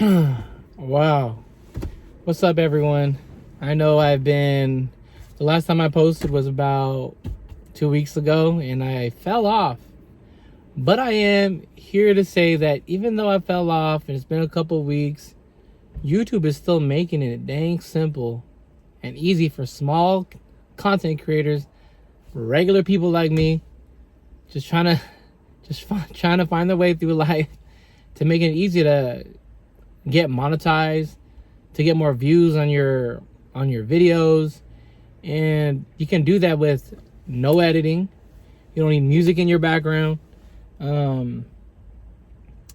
Wow. What's up, everyone? I know the last time I posted was about 2 weeks ago and I fell off. But I am here to say that even though I fell off and it's been a couple weeks, YouTube is still making it dang simple and easy for small content creators, regular people like me, trying to find their way through life to make it easy to get monetized, to get more views on your videos. And you can do that with no editing. You don't need music in your background. You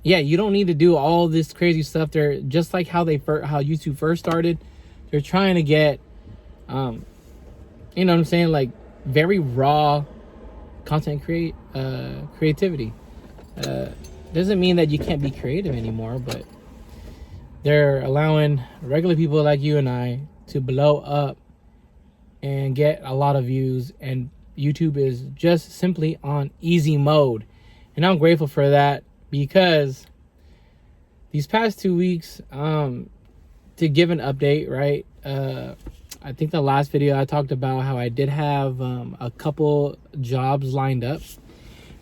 don't need to do all this crazy stuff. They're just like how YouTube first started. They're trying to get you know what I'm saying, like very raw content creativity. Doesn't mean that you can't be creative anymore, but they're allowing regular people like you and I to blow up and get a lot of views, and YouTube is just simply on easy mode. And I'm grateful for that, because these past 2 weeks, to give an update, right? I think the last video I talked about how I did have a couple jobs lined up,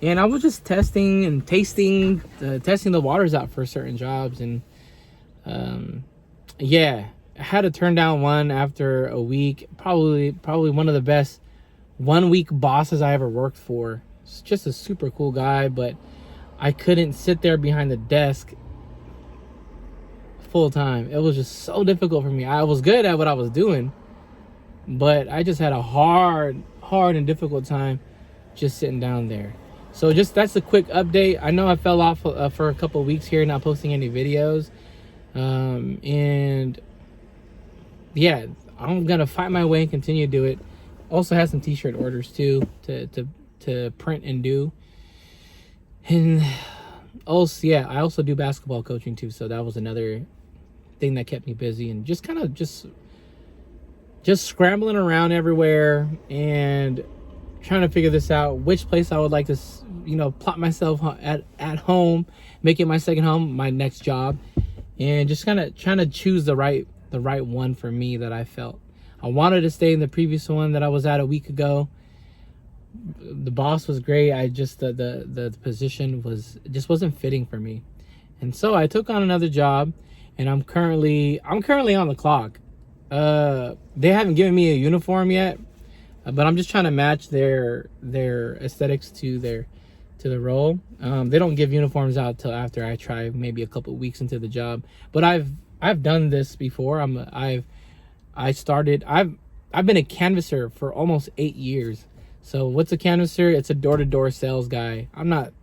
and I was just testing the waters out for certain jobs. And I had to turn down one after a week. Probably one of the best 1 week bosses I ever worked for. It's just a super cool guy, but I couldn't sit there behind the desk full time. It was just so difficult for me. I was good at what I was doing, but I just had a hard and difficult time just sitting down there. So that's a quick update. I know I fell off for a couple of weeks here, not posting any videos. And yeah, I'm gonna fight my way and continue to do it. Also have some t-shirt orders too to print and do. And also, I also do basketball coaching too, so that was another thing that kept me busy, and just kind of just scrambling around everywhere and trying to figure this out, which place I would like to plot myself at home, make it my second home, my next job, and just kind of trying to choose the right one for me. That I felt I wanted to stay in the previous one that I was at a week ago. The boss was great. I just the position wasn't fitting for me, and so I took on another job, and I'm currently on the clock. They haven't given me a uniform yet, but I'm just trying to match their aesthetics to the role. They don't give uniforms out till after I try, maybe a couple of weeks into the job. But I've done this before. I've been a canvasser for almost 8 years. So what's a canvasser? It's a door-to-door sales guy.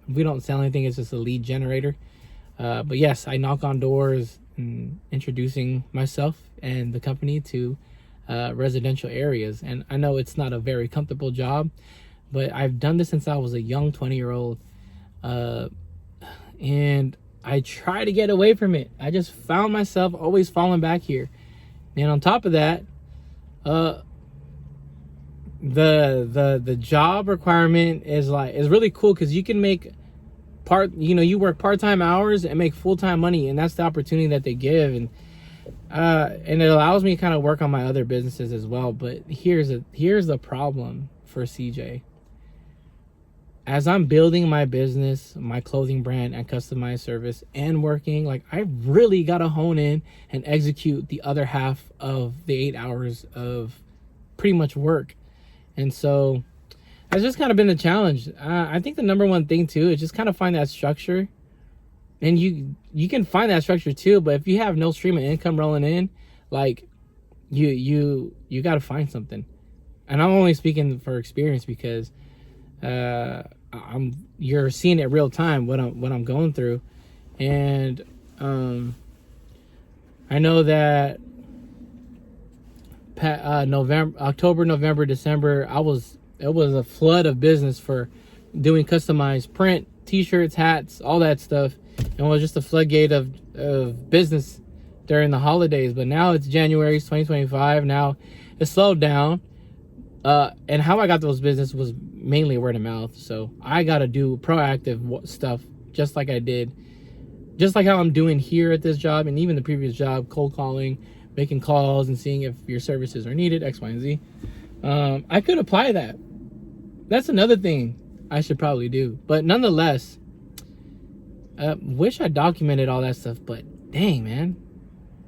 We don't sell anything. It's just a lead generator. But yes, I knock on doors and introducing myself and the company to residential areas. And I know it's not a very comfortable job, but I've done this since I was a young 20-year-old. And I try to get away from it. I just found myself always falling back here. And on top of that, the job requirement is really cool, because you can make you work part-time hours and make full-time money, and that's the opportunity that they give. And it allows me to kind of work on my other businesses as well. But here's the problem for CJ. As I'm building my business, my clothing brand and customized service, and working, I really got to hone in and execute the other half of the 8 hours of pretty much work. And so that's just kind of been a challenge. I think the number one thing too is just kind of find that structure. And you can find that structure too, but if you have no stream of income rolling in, you got to find something. And I'm only speaking for experience, because you're seeing it real time what I'm going through. And I know that October, November, December, it was a flood of business for doing customized print, t-shirts, hats, all that stuff. And it was just a floodgate of business during the holidays. But now it's January 2025. Now it's slowed down. And how I got those business was mainly word of mouth. So I got to do proactive stuff, just like I did just like how I'm doing here at this job and even the previous job, cold calling, making calls and seeing if your services are needed, X, Y, and Z. I could apply that. That's another thing I should probably do. But nonetheless, wish I documented all that stuff, but dang, man.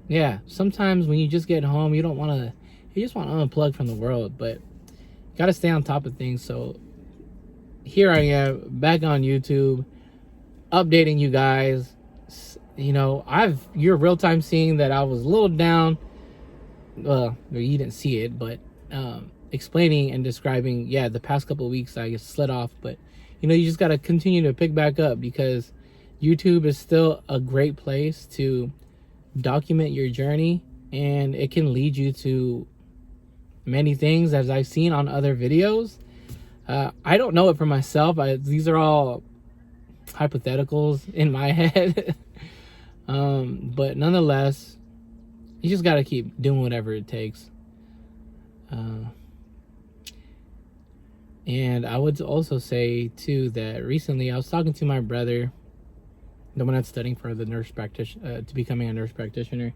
Yeah, sometimes when you just get home, you just want to unplug from the world, but you got to stay on top of things. So here I am back on YouTube, updating you guys. You know, you're real time seeing that I was a little down. Well, you didn't see it, but explaining and describing, yeah, the past couple of weeks I just slid off, but you know, you just got to continue to pick back up, because YouTube is still a great place to document your journey, and it can lead you to many things, as I've seen on other videos. I don't know it for myself. These are all hypotheticals in my head. But nonetheless, you just got to keep doing whatever it takes. And I would also say too that recently I was talking to my brother, the one that's studying for the nurse practitioner, to becoming a nurse practitioner,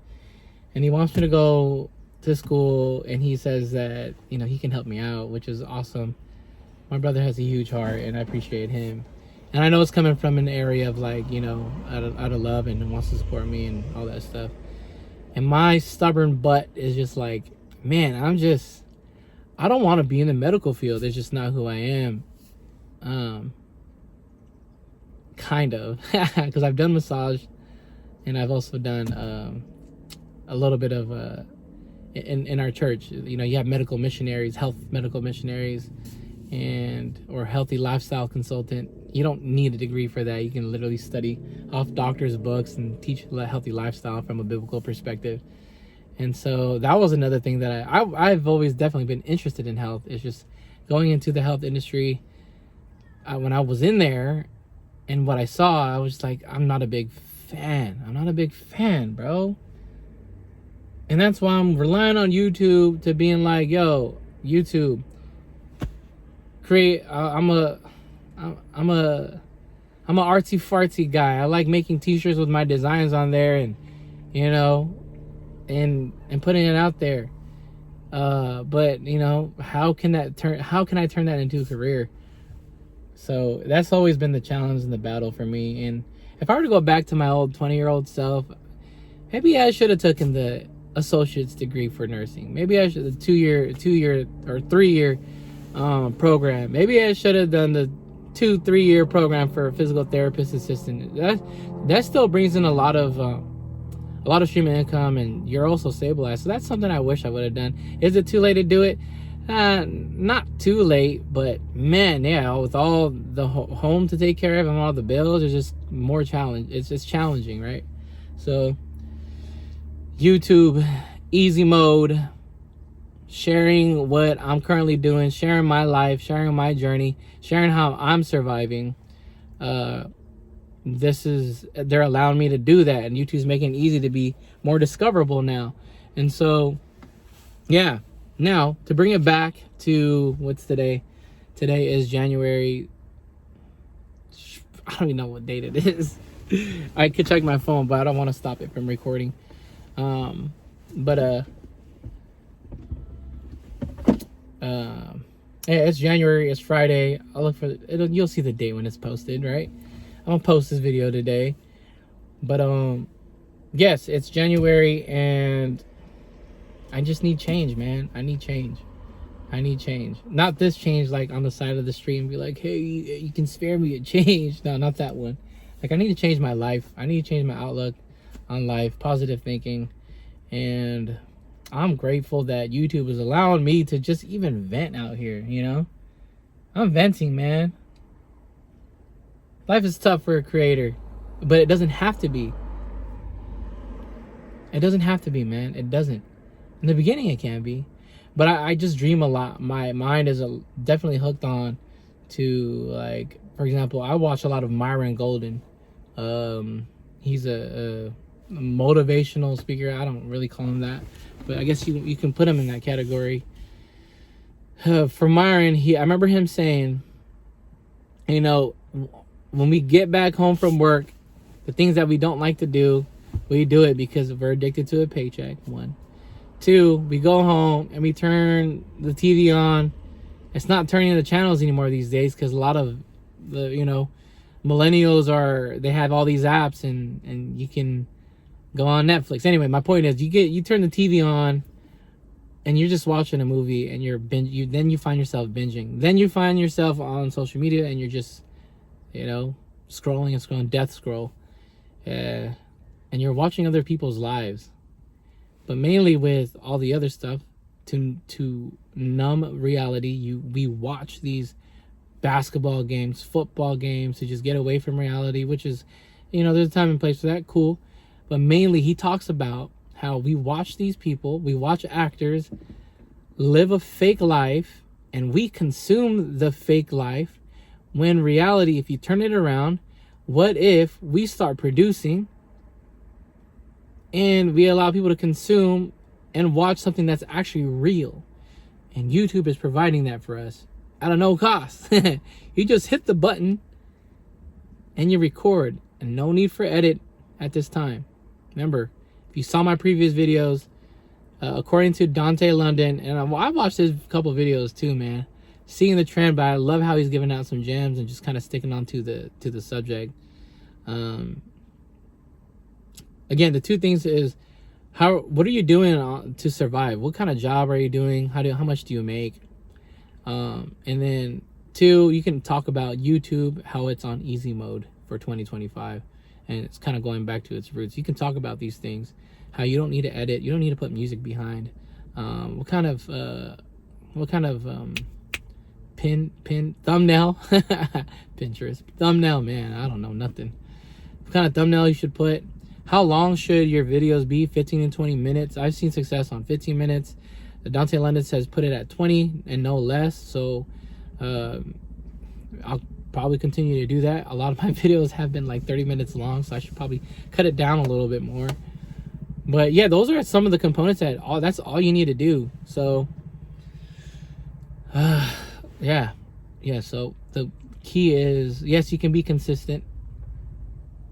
and he wants me to go to school, and he says that, you know, he can help me out, which is awesome. My brother has a huge heart, and I appreciate him. And I know it's coming from an area of, like, you know, out of love, and wants to support me and all that stuff. And my stubborn butt is just like, man, I don't want to be in the medical field. It's just not who I am. Kind of, because I've done massage, and I've also done a little bit of in our church. You know, you have medical missionaries, health medical missionaries, or healthy lifestyle consultant. You don't need a degree for that. You can literally study off doctors' books and teach healthy lifestyle from a biblical perspective. And so that was another thing that I've always definitely been interested in health. It's just going into the health industry. When I was in there, and what I saw, I was like, I'm not a big fan. I'm not a big fan, bro. And that's why I'm relying on YouTube to being like, yo, YouTube, create. I'm a artsy fartsy guy. I like making T-shirts with my designs on there, and you know, and putting it out there. But you know, how can I turn that into a career? So that's always been the challenge and the battle for me. And if I were to go back to my old 20-year-old self, maybe I should have taken the associate's degree for nursing. Maybe I should have 2-year or 3-year program. Maybe I should have done the 2-3-year program for a physical therapist assistant. That still brings in a lot of stream of income, and you're also stabilized. So that's something I wish I would have done. Is it too late to do it? Not too late, but man, yeah, with all the home to take care of and all the bills, it's just more challenge. It's just challenging, right? So YouTube, easy mode, sharing what I'm currently doing, sharing my life, sharing my journey, sharing how I'm surviving. They're allowing me to do that, and YouTube's making it easy to be more discoverable now. And so, yeah. Now, to bring it back to what's today? Today is January. I don't even know what date it is. I could check my phone, but I don't want to stop it from recording. Yeah, it's January. It's Friday. I'll look for it. You'll see the date when it's posted, right? I'm gonna post this video today. But yes, it's January, and I just need change, man. I need change. Not this change, like on the side of the street and be like, hey, you can spare me a change. No, not that one. Like, I need to change my life. I need to change my outlook on life, positive thinking. And I'm grateful that YouTube is allowing me to just even vent out here, you know? I'm venting, man. Life is tough for a creator, but it doesn't have to be. It doesn't have to be, man. It doesn't. In the beginning, it can be, but I just dream a lot. My mind is definitely hooked on to, like, for example, I watch a lot of Myron Golden. He's a motivational speaker. I don't really call him that, but I guess you can put him in that category. For Myron, I remember him saying, you know, when we get back home from work, The things that we don't like to do, we do it because we're addicted to a paycheck. 1, 2, we go home and we turn the TV on. It's not turning the channels anymore these days because a lot of the, millennials they have all these apps and you can go on Netflix. Anyway, my point is you turn the TV on and you're just watching a movie and then you find yourself binging. Then you find yourself on social media and you're just, scrolling and scrolling, death scroll. And you're watching other people's lives. But mainly with all the other stuff, to numb reality, we watch these basketball games, football games to just get away from reality, which is, there's a time and place for that, cool. But mainly he talks about how we watch these people, we watch actors live a fake life and we consume the fake life, when reality, if you turn it around, what if we start producing and we allow people to consume and watch something that's actually real? And YouTube is providing that for us at a no cost. You just hit the button and you record, and no need for edit at this time. Remember, if you saw my previous videos, according to Dante London, and I watched his couple videos too, man, seeing the trend, but I love how he's giving out some gems and just kind of sticking on to the subject. Again, the two things is what are you doing to survive? What kind of job are you doing? How much do you make? And then 2, you can talk about YouTube, how it's on easy mode for 2025, and it's kind of going back to its roots. You can talk about these things, how you don't need to edit, you don't need to put music behind. What kind of pin thumbnail, Pinterest thumbnail, man, I don't know, nothing. What kind of thumbnail you should put? How long should your videos be? 15 and 20 minutes. I've seen success on 15 minutes. Dante London says put it at 20 and no less. So I'll probably continue to do that. A lot of my videos have been like 30 minutes long, so I should probably cut it down a little bit more. But yeah, those are some of the components that's all you need to do. So yeah. So the key is, yes, you can be consistent,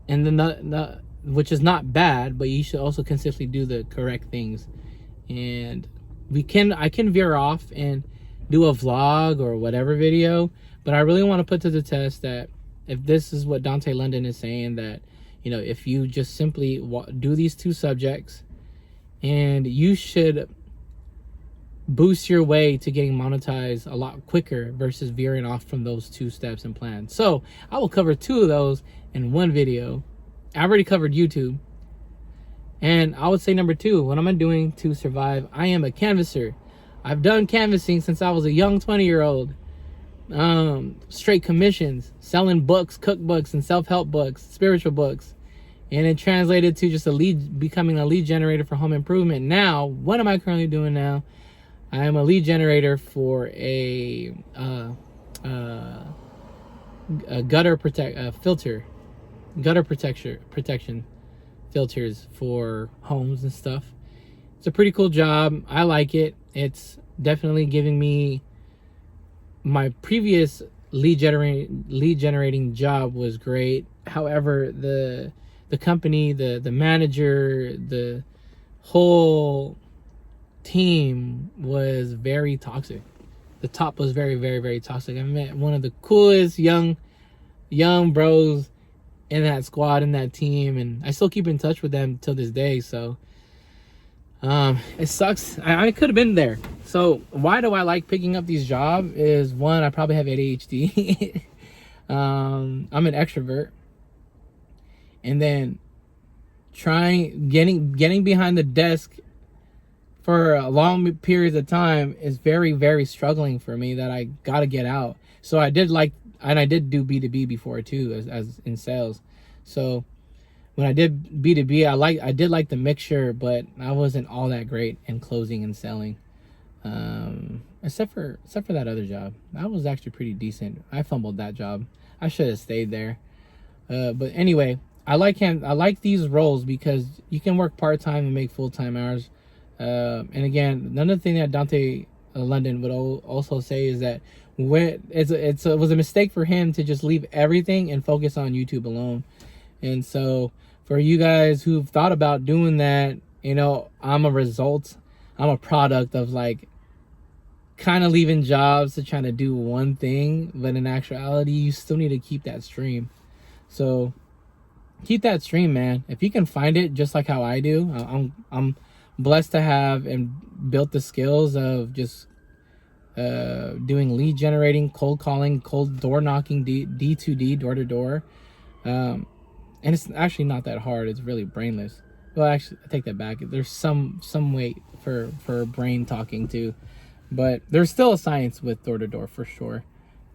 and which is not bad, but you should also consistently do the correct things. And I can veer off and do a vlog or whatever video, but I really want to put to the test that if this is what Dante London is saying, that if you just simply do these 2 subjects, and you should boost your way to getting monetized a lot quicker versus veering off from those 2 steps and plans. So I will cover 2 of those in one video. I already covered YouTube. And I would say number 2, what am I doing to survive? I am a canvasser. I've done canvassing since I was a young 20-year-old. Straight commissions, selling books, cookbooks, and self-help books, spiritual books. And it translated to just becoming a lead generator for home improvement. Now, what am I currently doing now? I am a lead generator for a gutter protection filters for homes and stuff. It's a pretty cool job. I like it. It's definitely giving me, my previous lead generating job was great. However, the company, the manager, the whole team was very toxic. The top was very, very, very toxic. I met one of the coolest young bros in that squad, in that team, and I still keep in touch with them till this day. So it sucks. I could have been there. So why do I like picking up these jobs is, 1, I probably have ADHD. I'm an extrovert, and then getting behind the desk for a long periods of time is very, very struggling for me, that I gotta get out. So I did do B2B before too, as in sales. So when I did B2B, I did like the mixture, but I wasn't all that great in closing and selling. Except for that other job. That was actually pretty decent. I fumbled that job. I should have stayed there. But anyway, I like these roles because you can work part-time and make full-time hours. And again, another thing that Dante London would also say is that it was a mistake for him to just leave everything and focus on YouTube alone. And so for you guys who've thought about doing that, I'm a product of like kind of leaving jobs to trying to do one thing, but in actuality, you still need to keep that stream. So keep that stream, man. If you can find it just like how I do, I'm blessed to have and built the skills of just doing lead generating, cold calling, cold door knocking, D2D, door to door. And it's actually not that hard. It's really brainless. Well, actually, I take that back. There's some weight for brain talking too, but there's still a science with door to door for sure.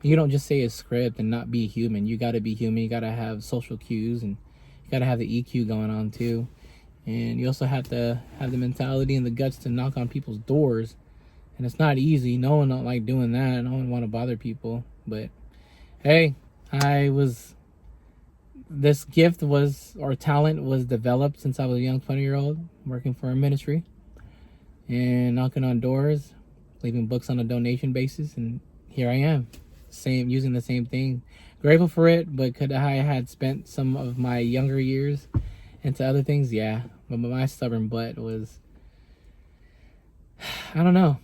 You don't just say a script and not be human. You got to be human. You got to have social cues, and you got to have the EQ going on too. And you also have to have the mentality and the guts to knock on people's doors. And it's not easy. No one don't like doing that. No one want to bother people. But hey, this gift or talent was developed since I was a young 20-year-old working for a ministry and knocking on doors, leaving books on a donation basis, and here I am, using the same thing. Grateful for it, but could I had spent some of my younger years into other things? Yeah, but my stubborn butt was, I don't know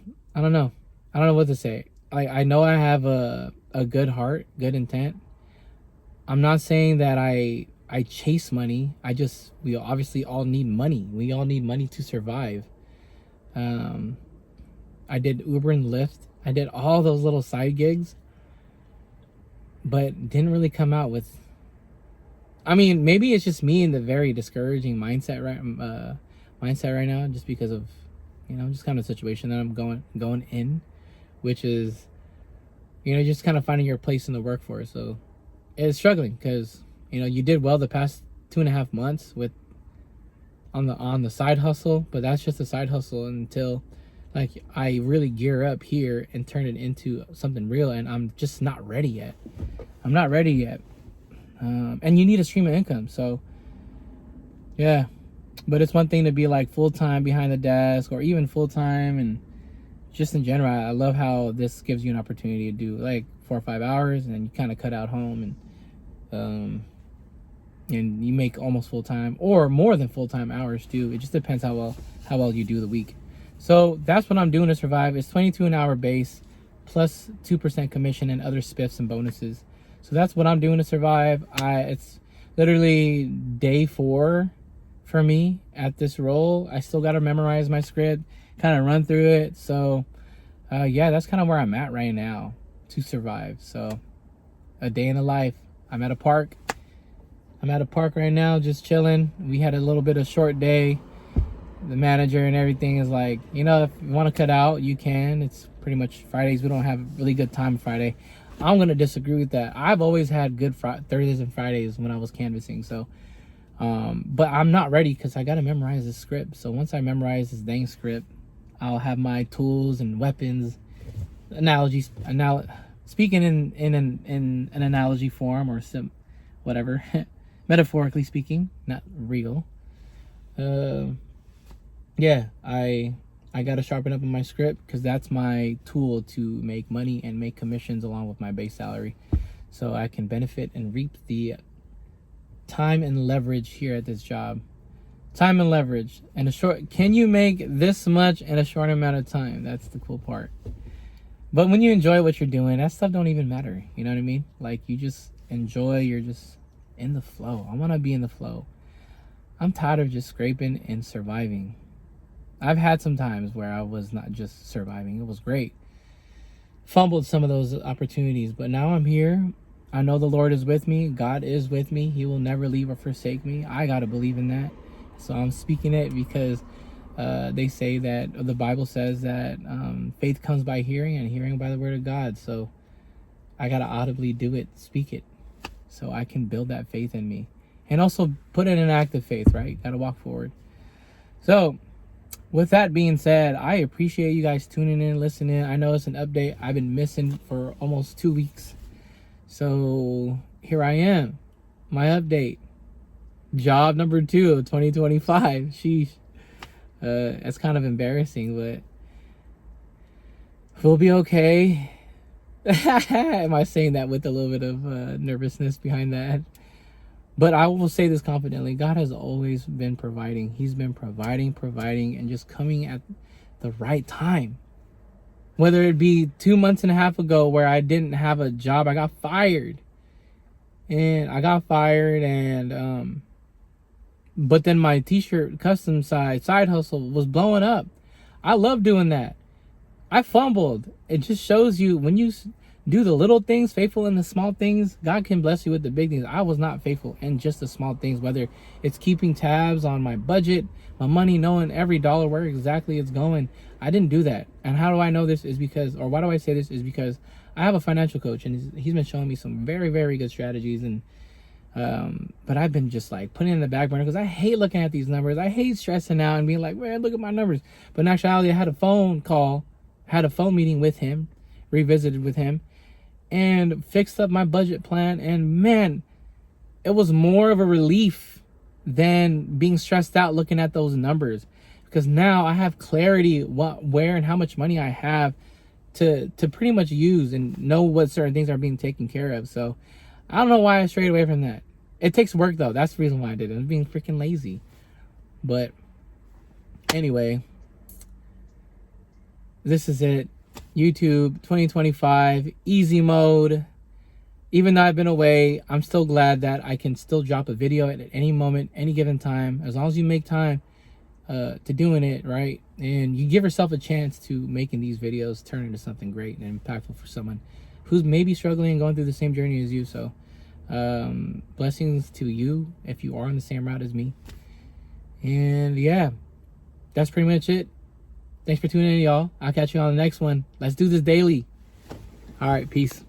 what to say. I know I have a good heart, good intent. I'm not saying that I chase money. We obviously all need money. We all need money to survive. I did Uber and Lyft. I did all those little side gigs, but didn't really come out with. I mean, maybe it's just me in the very discouraging mindset right now, just because of, just kind of situation that I'm going in, which is, just kind of finding your place in the workforce. So it's struggling because, you did well the past 2.5 months on the side hustle, but that's just a side hustle until like I really gear up here and turn it into something real, and I'm just not ready yet. And you need a stream of income. So yeah, but it's one thing to be like full-time behind the desk, or even full-time, and just in general, I love how this gives you an opportunity to do like 4 or 5 hours, and then you kind of cut out home, and you make almost full-time or more than full-time hours too. It just depends how well you do the week. So that's what I'm doing to survive. It's $22 an hour base plus 2% commission and other spiffs and bonuses. So that's what I'm doing to survive. It's literally day 4 for me at this role. I still got to memorize my script, kind of run through it. So yeah, that's kind of where I'm at right now to survive. So a day in the life. I'm at a park right now, just chilling. We had a little bit of short day. The manager and everything is like, if you want to cut out, you can. It's pretty much Fridays. We don't have really good time Friday. I'm going to disagree with that. I've always had good Thursdays and Fridays when I was canvassing. So, but I'm not ready because I got to memorize the script. So once I memorize this dang script, I'll have my tools and weapons, analogies, speaking in an analogy form or whatever, metaphorically speaking, not real. Yeah, I got to sharpen up on my script because that's my tool to make money and make commissions along with my base salary, so I can benefit and reap the time and leverage here at this job. Time and leverage. And can you make this much in a short amount of time? That's the cool part. But when you enjoy what you're doing, that stuff don't even matter. You know what I mean? Like, you just enjoy, you're just in the flow. I want to be in the flow. I'm tired of just scraping and surviving. I've had some times where I was not just surviving. It was great. Fumbled some of those opportunities, but now I'm here. I know the Lord is with me. God is with me. He will never leave or forsake me. I got to believe in that. So I'm speaking it because they say that, the Bible says that faith comes by hearing, and hearing by the word of God. So I got to audibly do it, speak it, so I can build that faith in me. And also put in an active faith, right? Got to walk forward. So with that being said, I appreciate you guys tuning in, listening. I know it's an update. I've been missing for almost 2 weeks. So here I am. My update. Job number 2 of 2025. Sheesh. It's kind of embarrassing, but we'll be okay. Am I saying that with a little bit of nervousness behind that? But I will say this confidently: God has always been providing. He's been providing, and just coming at the right time. Whether it be 2 months and a half ago where I didn't have a job, I got fired. But then my t-shirt custom side hustle was blowing up. I love doing that. I fumbled. It just shows you, when you do the little things, faithful in the small things, God can bless you with the big things. I was not faithful in just the small things, whether it's keeping tabs on my budget, my money, knowing every dollar where exactly it's going. I didn't do that. And how do I know this is because, or why do I say this is because I have a financial coach, and he's been showing me some very, very good strategies. And but I've been just like putting it in the back burner because I hate looking at these numbers. I hate stressing out and being like, man, look at my numbers. But in actuality, I had a phone meeting with him, revisited with him, and fixed up my budget plan. And man, it was more of a relief than being stressed out looking at those numbers, because now I have clarity where and how much money I have to pretty much use, and know what certain things are being taken care of. So I don't know why I strayed away from that. It takes work though. That's the reason why I did it. I'm being freaking lazy. But anyway, this is it. YouTube 2025 easy mode. Even though I've been away, I'm still glad that I can still drop a video at any moment, any given time, as long as you make time to doing it, right? And you give yourself a chance to making these videos turn into something great and impactful for someone who's maybe struggling and going through the same journey as you. So blessings to you if you are on the same route as me. And yeah, that's pretty much it. Thanks for tuning in, y'all. I'll catch you on the next one. Let's do this daily. All right, peace.